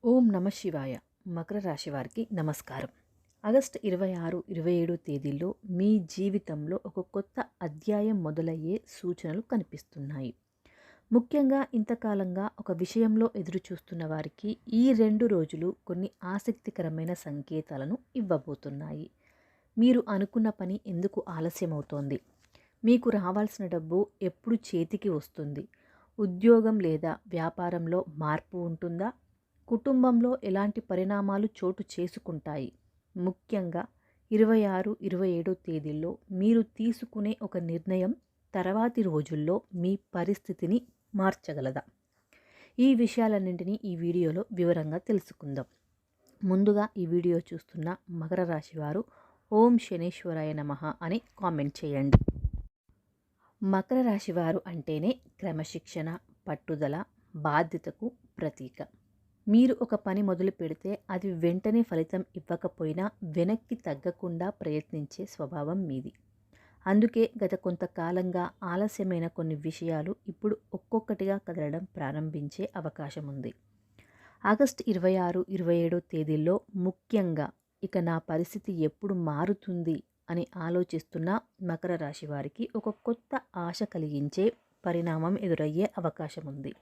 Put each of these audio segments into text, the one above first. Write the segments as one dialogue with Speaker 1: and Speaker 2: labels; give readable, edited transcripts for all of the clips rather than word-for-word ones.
Speaker 1: ఓం నమ శివాయ. మకర రాశి వారికి నమస్కారం. ఆగస్టు 26, 27 తేదీల్లో మీ జీవితంలో ఒక కొత్త అధ్యాయం మొదలయ్యే సూచనలు కనిపిస్తున్నాయి. ముఖ్యంగా ఇంతకాలంగా ఒక విషయంలో ఎదురు చూస్తున్న వారికి ఈ 2 రోజులు కొన్ని ఆసక్తికరమైన సంకేతాలను ఇవ్వబోతున్నాయి. మీరు అనుకున్న పని ఎందుకు ఆలస్యమవుతోంది? మీకు రావాల్సిన డబ్బు ఎప్పుడు చేతికి వస్తుంది? ఉద్యోగం లేదా వ్యాపారంలో మార్పు ఉంటుందా? కుటుంబంలో ఎలాంటి పరిణామాలు చోటు చేసుకుంటాయి? ముఖ్యంగా 26, 27 తేదీల్లో మీరు తీసుకునే ఒక నిర్ణయం తర్వాతి రోజుల్లో మీ పరిస్థితిని మార్చగలదా? ఈ విషయాలన్నింటినీ ఈ వీడియోలో వివరంగా తెలుసుకుందాం. ముందుగా ఈ వీడియో చూస్తున్న మకర రాశి వారు ఓం శనేశ్వరాయ నమః అని కామెంట్ చేయండి. మకర రాశి వారు అంటేనే క్రమశిక్షణ, పట్టుదల, బాధ్యతకు ప్రతీక. మీరు ఒక పని మొదలు పెడితే అది వెంటనే ఫలితం ఇవ్వకపోయినా వెనక్కి తగ్గకుండా ప్రయత్నించే స్వభావం మీది. అందుకే గత కొంతకాలంగా ఆలస్యమైన కొన్ని విషయాలు ఇప్పుడు ఒక్కొక్కటిగా కదలడం ప్రారంభించే అవకాశం ఉంది. ఆగస్టు 26, 27 తేదీల్లో ముఖ్యంగా ఇక నా పరిస్థితి ఎప్పుడు మారుతుంది అని ఆలోచిస్తున్న మకర రాశి వారికి ఒక కొత్త ఆశ కలిగించే పరిణామం ఎదురయ్యే అవకాశం ఉంది.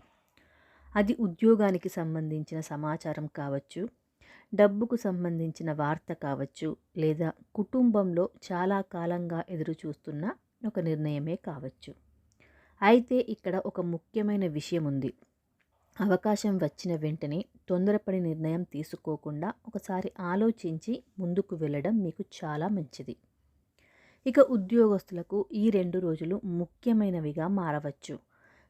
Speaker 1: అది ఉద్యోగానికి సంబంధించిన సమాచారం కావచ్చు, డబ్బుకు సంబంధించిన వార్త కావచ్చు, లేదా కుటుంబంలో చాలా కాలంగా ఎదురు చూస్తున్న ఒక నిర్ణయమే కావచ్చు. అయితే ఇక్కడ ఒక ముఖ్యమైన విషయం ఉంది. అవకాశం వచ్చిన వెంటనే తొందరపడి నిర్ణయం తీసుకోకుండా ఒకసారి ఆలోచించి ముందుకు వెళ్ళడం మీకు చాలా మంచిది. ఇక ఉద్యోగస్తులకు ఈ 2 రోజులు ముఖ్యమైనవిగా మారవచ్చు.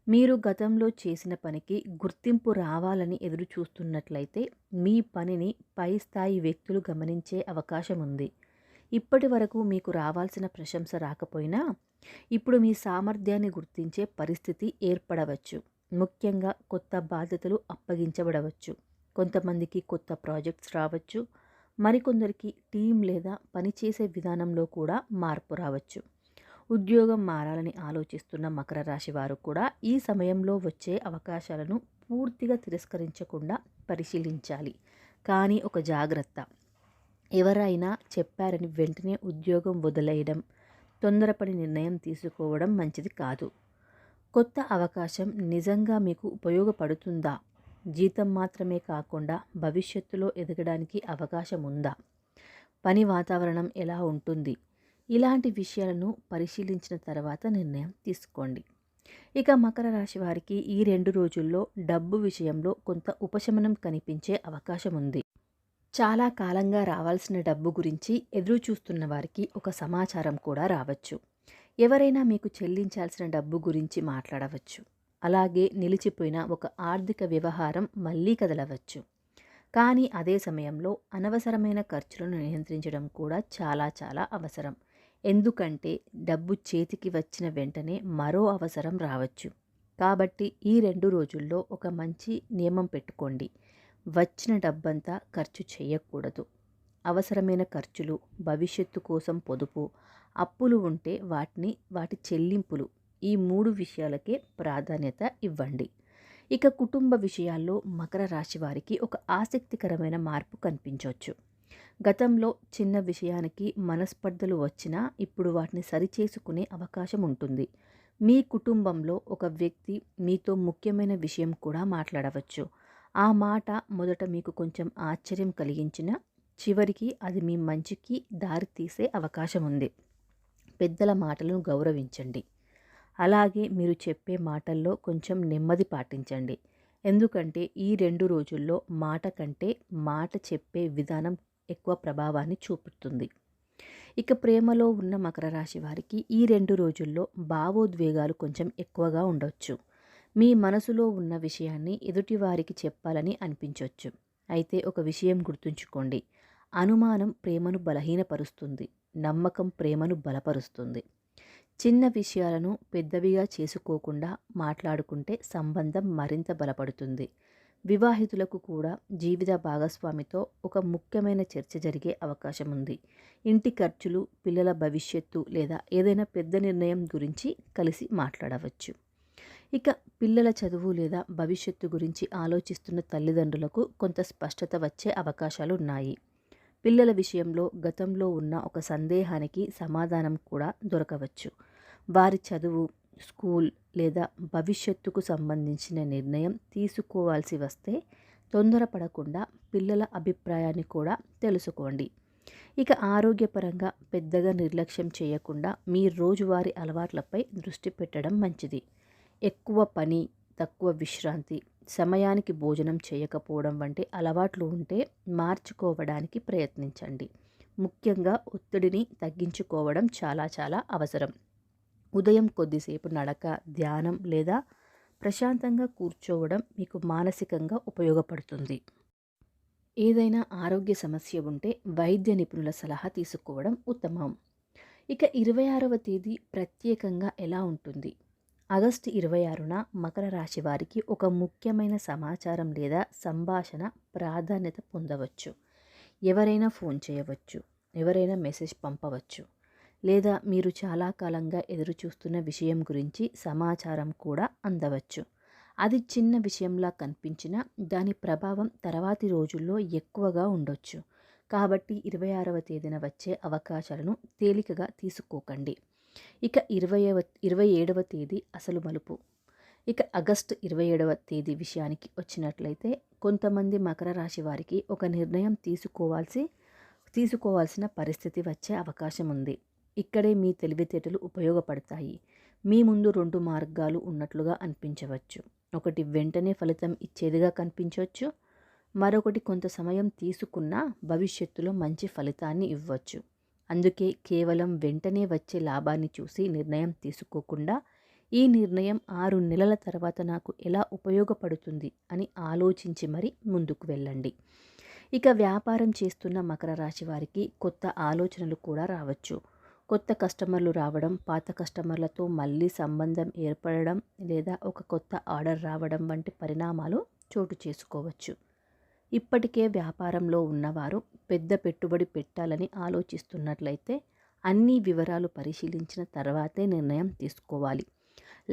Speaker 1: మీరు గతంలో చేసిన పనికి గుర్తింపు రావాలని ఎదురు చూస్తున్నట్లయితే మీ పనిని పై స్థాయి వ్యక్తులు గమనించే అవకాశం ఉంది. ఇప్పటి వరకు మీకు రావాల్సిన ప్రశంస రాకపోయినా ఇప్పుడు మీ సామర్థ్యాన్ని గుర్తించే పరిస్థితి ఏర్పడవచ్చు. ముఖ్యంగా కొత్త బాధ్యతలు అప్పగించబడవచ్చు. కొంతమందికి కొత్త ప్రాజెక్ట్స్ రావచ్చు. మరికొందరికి టీం లేదా పనిచేసే విధానంలో కూడా మార్పు రావచ్చు. ఉద్యోగం మారాలని ఆలోచిస్తున్న మకర రాశి వారు కూడా ఈ సమయంలో వచ్చే అవకాశాలను పూర్తిగా తిరస్కరించకుండా పరిశీలించాలి. కానీ ఒక జాగ్రత్త, ఎవరైనా చెప్పారని వెంటనే ఉద్యోగం వదిలేయడం, తొందరపడి నిర్ణయం తీసుకోవడం మంచిది కాదు. కొత్త అవకాశం నిజంగా మీకు ఉపయోగపడుతుందా? జీతం మాత్రమే కాకుండా భవిష్యత్తులో ఎదగడానికి అవకాశం ఉందా? పని వాతావరణం ఎలా ఉంటుంది? ఇలాంటి విషయాలను పరిశీలించిన తర్వాత నిర్ణయం తీసుకోండి. ఇక మకర రాశి వారికి ఈ 2 రోజుల్లో డబ్బు విషయంలో కొంత ఉపశమనం కనిపించే అవకాశం ఉంది. చాలా కాలంగా రావాల్సిన డబ్బు గురించి ఎదురు చూస్తున్న వారికి ఒక సమాచారం కూడా రావచ్చు. ఎవరైనా మీకు చెల్లించాల్సిన డబ్బు గురించి మాట్లాడవచ్చు. అలాగే నిలిచిపోయిన ఒక ఆర్థిక వ్యవహారం మళ్ళీ కదలవచ్చు. కానీ అదే సమయంలో అనవసరమైన ఖర్చులను నియంత్రించడం కూడా చాలా అవసరం. ఎందుకంటే డబ్బు చేతికి వచ్చిన వెంటనే మరో అవసరం రావచ్చు. కాబట్టి ఈ 2 రోజుల్లో ఒక మంచి నియమం పెట్టుకోండి. వచ్చిన డబ్బంతా ఖర్చు చేయకూడదు. అవసరమైన ఖర్చులు, భవిష్యత్తు కోసం పొదుపు, అప్పులు ఉంటే వాటి చెల్లింపులు, ఈ 3 విషయాలకే ప్రాధాన్యత ఇవ్వండి. ఇక కుటుంబ విషయాల్లో మకర రాశి వారికి ఒక ఆసక్తికరమైన మార్పు కనిపించవచ్చు. గతంలో చిన్న విషయానికి మనస్పర్ధలు వచ్చినా ఇప్పుడు వాటిని సరిచేసుకునే అవకాశం ఉంటుంది. మీ కుటుంబంలో ఒక వ్యక్తి మీతో ముఖ్యమైన విషయం కూడా మాట్లాడవచ్చు. ఆ మాట మొదట మీకు కొంచెం ఆశ్చర్యం కలిగించినా చివరికి అది మీ మంచికి దారి తీసే అవకాశం ఉంది. పెద్దల మాటలను గౌరవించండి. అలాగే మీరు చెప్పే మాటల్లో కొంచెం నెమ్మది పాటించండి. ఎందుకంటే ఈ 2 రోజుల్లో మాట కంటే మాట చెప్పే విధానం ఎక్కువ ప్రభావాన్ని చూపుతుంది. ఇక ప్రేమలో ఉన్న మకర రాశి వారికి ఈ 2 రోజుల్లో భావోద్వేగాలు కొంచెం ఎక్కువగా ఉండొచ్చు. మీ మనసులో ఉన్న విషయాన్ని ఎదుటివారికి చెప్పాలని అనిపించవచ్చు. అయితే ఒక విషయం గుర్తుంచుకోండి, అనుమానం ప్రేమను బలహీనపరుస్తుంది, నమ్మకం ప్రేమను బలపరుస్తుంది. చిన్న విషయాలను పెద్దవిగా చేసుకోకుండా మాట్లాడుకుంటే సంబంధం మరింత బలపడుతుంది. వివాహితులకు కూడా జీవిత భాగస్వామితో ఒక ముఖ్యమైన చర్చ జరిగే అవకాశం ఉంది. ఇంటి ఖర్చులు, పిల్లల భవిష్యత్తు లేదా ఏదైనా పెద్ద నిర్ణయం గురించి కలిసి మాట్లాడవచ్చు. ఇక పిల్లల చదువు లేదా భవిష్యత్తు గురించి ఆలోచిస్తున్న తల్లిదండ్రులకు కొంత స్పష్టత వచ్చే అవకాశాలు ఉన్నాయి. పిల్లల విషయంలో గతంలో ఉన్న ఒక సందేహానికి సమాధానం కూడా దొరకవచ్చు. వారి చదువు, స్కూల్ లేదా భవిష్యత్తుకు సంబంధించిన నిర్ణయం తీసుకోవాల్సి వస్తే తొందరపడకుండా పిల్లల అభిప్రాయాన్ని కూడా తెలుసుకోండి. ఇక ఆరోగ్యపరంగా పెద్దగా నిర్లక్ష్యం చేయకుండా మీ రోజువారీ అలవాట్లపై దృష్టి పెట్టడం మంచిది. ఎక్కువ పని, తక్కువ విశ్రాంతి, సమయానికి భోజనం చేయకపోవడం వంటి అలవాట్లు ఉంటే మార్చుకోవడానికి ప్రయత్నించండి. ముఖ్యంగా ఒత్తిడిని తగ్గించుకోవడం చాలా చాలా అవసరం. ఉదయం కొద్దిసేపు నడక, ధ్యానం లేదా ప్రశాంతంగా కూర్చోవడం మీకు మానసికంగా ఉపయోగపడుతుంది. ఏదైనా ఆరోగ్య సమస్య ఉంటే వైద్య నిపుణుల సలహా తీసుకోవడం ఉత్తమం. ఇక 26వ తేదీ ప్రత్యేకంగా ఎలా ఉంటుంది? ఆగస్టు 26న మకర రాశి వారికి ఒక ముఖ్యమైన సమాచారం లేదా సంభాషణ ప్రాధాన్యత పొందవచ్చు. ఎవరైనా ఫోన్ చేయవచ్చు, ఎవరైనా మెసేజ్ పంపవచ్చు, లేదా మీరు చాలా కాలంగా ఎదురు చూస్తున్న విషయం గురించి సమాచారం కూడా అందవచ్చు. అది చిన్న విషయంలా కనిపించినా దాని ప్రభావం తర్వాతి రోజుల్లో ఎక్కువగా ఉండొచ్చు. కాబట్టి 26వ తేదీన వచ్చే అవకాశాలను తేలికగా తీసుకోకండి. ఇక 27వ తేదీ అసలు మలుపు. ఇక ఆగస్టు 27వ తేదీ విషయానికి వచ్చినట్లయితే కొంతమంది మకర రాశి వారికి ఒక నిర్ణయం తీసుకోవాల్సిన పరిస్థితి వచ్చే అవకాశం ఉంది. ఇక్కడే మీ తెలివితేటలు ఉపయోగపడతాయి. మీ ముందు 2 మార్గాలు ఉన్నట్లుగా అనిపించవచ్చు. ఒకటి వెంటనే ఫలితం ఇచ్చేదిగా కనిపించవచ్చు, మరొకటి కొంత సమయం తీసుకున్నా భవిష్యత్తులో మంచి ఫలితాన్ని ఇవ్వచ్చు. అందుకే కేవలం వెంటనే వచ్చే లాభాన్ని చూసి నిర్ణయం తీసుకోకుండా ఈ నిర్ణయం 6 నెలల తర్వాత నాకు ఎలా ఉపయోగపడుతుంది అని ఆలోచించి మరీ ముందుకు వెళ్ళండి. ఇక వ్యాపారం చేస్తున్న మకర రాశి వారికి కొత్త ఆలోచనలు కూడా రావచ్చు. కొత్త కస్టమర్లు రావడం, పాత కస్టమర్లతో మళ్ళీ సంబంధం ఏర్పడడం లేదా ఒక కొత్త ఆర్డర్ రావడం వంటి పరిణామాలు చోటు చేసుకోవచ్చు. ఇప్పటికే వ్యాపారంలో ఉన్నవారు పెద్ద పెట్టుబడి పెట్టాలని ఆలోచిస్తున్నట్లయితే అన్ని వివరాలు పరిశీలించిన తర్వాతే నిర్ణయం తీసుకోవాలి.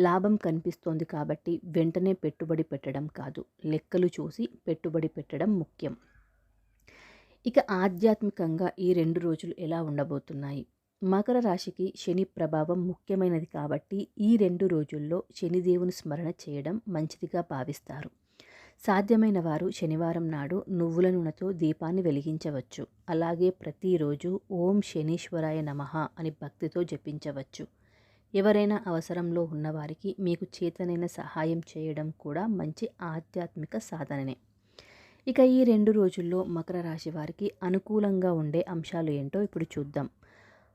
Speaker 1: లాభం కనిపిస్తోంది కాబట్టి వెంటనే పెట్టుబడి పెట్టడం కాదు, లెక్కలు చూసి పెట్టుబడి పెట్టడం ముఖ్యం. ఇక ఆధ్యాత్మికంగా ఈ 2 రోజులు ఎలా ఉండబోతున్నాయి? మకర రాశికి శని ప్రభావం ముఖ్యమైనది కాబట్టి ఈ 2 రోజుల్లో శనిదేవుని స్మరణ చేయడం మంచిదిగా భావిస్తారు. సాధ్యమైన వారు శనివారం నాడు నువ్వుల నూనెతో దీపాన్ని వెలిగించవచ్చు. అలాగే ప్రతిరోజు ఓం శనీశ్వరాయ నమః అని భక్తితో జపించవచ్చు. ఎవరైనా అవసరంలో ఉన్నవారికి మీకు చేతనైన సహాయం చేయడం కూడా మంచి ఆధ్యాత్మిక సాధననే. ఇక ఈ 2 రోజుల్లో మకర రాశి వారికి అనుకూలంగా ఉండే అంశాలు ఏంటో ఇప్పుడు చూద్దాం.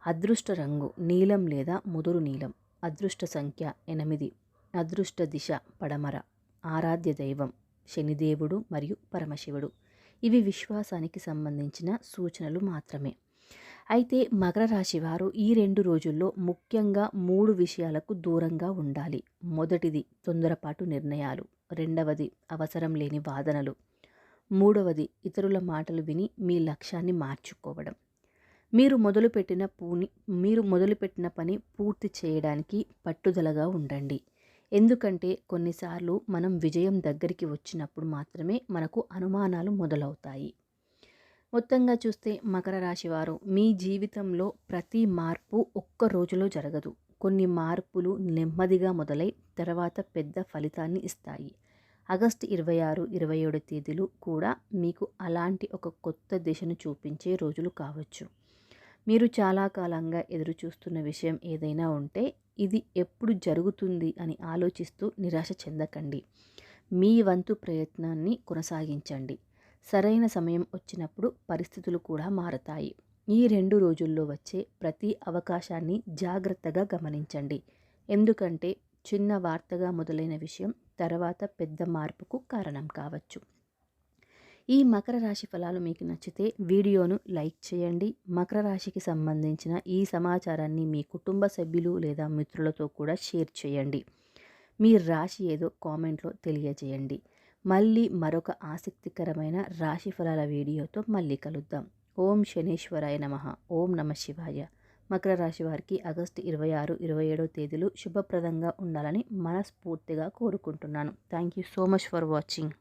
Speaker 1: అదృష్ట రంగు నీలం లేదా ముదురు నీలం. అదృష్ట సంఖ్య 8. అదృష్ట దిశ పడమర. ఆరాధ్య దైవం శనిదేవుడు మరియు పరమశివుడు. ఇవి విశ్వాసానికి సంబంధించిన సూచనలు మాత్రమే. అయితే మకర రాశి వారు ఈ 2 రోజుల్లో ముఖ్యంగా 3 విషయాలకు దూరంగా ఉండాలి. మొదటిది తొందరపాటు నిర్ణయాలు, రెండవది అవసరం లేని వాదనలు, మూడవది ఇతరుల మాటలు విని మీ లక్ష్యాన్ని మార్చుకోవడం. మీరు మొదలుపెట్టిన పని పూర్తి చేయడానికి పట్టుదలగా ఉండండి. ఎందుకంటే కొన్నిసార్లు మనం విజయం దగ్గరికి వచ్చినప్పుడు మాత్రమే మనకు అనుమానాలు మొదలవుతాయి. మొత్తంగా చూస్తే మకర రాశి వారు మీ జీవితంలో ప్రతి మార్పు ఒక్క రోజులో జరగదు. కొన్ని మార్పులు నెమ్మదిగా మొదలై తర్వాత పెద్ద ఫలితాన్ని ఇస్తాయి. ఆగస్టు 26, 27 తేదీలు కూడా మీకు అలాంటి ఒక కొత్త దిశను చూపించే రోజులు కావచ్చు. మీరు చాలా కాలంగా ఎదురు చూస్తున్న విషయం ఏదైనా ఉంటే ఇది ఎప్పుడు జరుగుతుంది అని ఆలోచిస్తూ నిరాశ చెందకండి. మీ వంతు ప్రయత్నాన్ని కొనసాగించండి. సరైన సమయం వచ్చినప్పుడు పరిస్థితులు కూడా మారతాయి. ఈ 2 రోజుల్లో వచ్చే ప్రతి అవకాశాన్ని జాగ్రత్తగా గమనించండి. ఎందుకంటే చిన్న వార్తగా మొదలైన విషయం తర్వాత పెద్ద మార్పుకు కారణం కావచ్చు. ఈ మకర రాశి ఫలాలు మీకు నచ్చితే వీడియోను లైక్ చేయండి. మకర రాశికి సంబంధించిన ఈ సమాచారాన్ని మీ కుటుంబ సభ్యులు లేదా మిత్రులతో కూడా షేర్ చేయండి. మీ రాశి ఏదో కామెంట్లో తెలియజేయండి. మళ్ళీ మరొక ఆసక్తికరమైన రాశి ఫలాల వీడియోతో మళ్ళీ కలుద్దాం. ఓం శనీశ్వరాయ నమః. ఓం నమః శివాయ. మకర రాశి వారికి ఆగస్టు 26, 27 తేదీలు శుభప్రదంగా ఉండాలని మనస్ఫూర్తిగా కోరుకుంటున్నాను. Thank you so much for watching.